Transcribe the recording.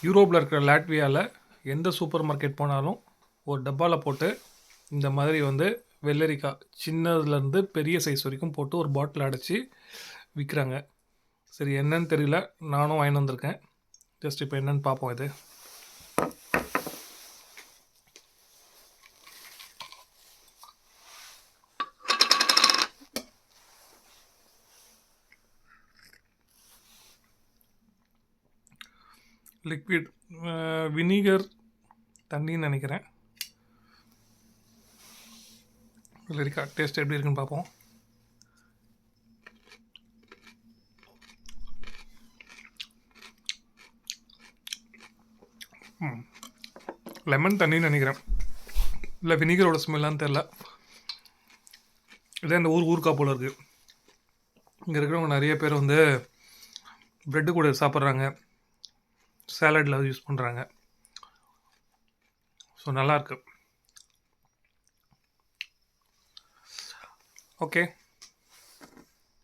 யூரோப்பில் இருக்கிற லாட்வியாவில் எந்த சூப்பர் மார்க்கெட் போனாலும் ஒரு டப்பாவில் போட்டு இந்த மாதிரி வந்து வெள்ளரிக்காய் சின்னதுலேருந்து பெரிய சைஸ் வரைக்கும் போட்டு ஒரு பாட்டில் அடைச்சி விற்கிறாங்க. சரி, என்னன்னு தெரியல, நானும் வாங்கி வந்திருக்கேன். ஜஸ்ட் இப்போ என்னன்னு பார்ப்போம். இது லிக்விட் வினிகர் தண்ணின்னு நினைக்கிறேன். வெள்ளரிக்காய் டேஸ்ட் எப்படி இருக்குன்னு பார்ப்போம். லெமன் தண்ணின்னு நினைக்கிறேன், இல்லை வினிகரோட ஸ்மெல்லான்னு தெரில. இதே இந்த ஊறுகாய் போல் இருக்குது. இங்கே இருக்கிறவங்க நிறைய பேர் வந்து ப்ரெட்டு கூட சாப்பிட்றாங்க, சாலடில் யூஸ் பண்ணுறாங்க. ஸோ நல்லாயிருக்கு. ஓகே.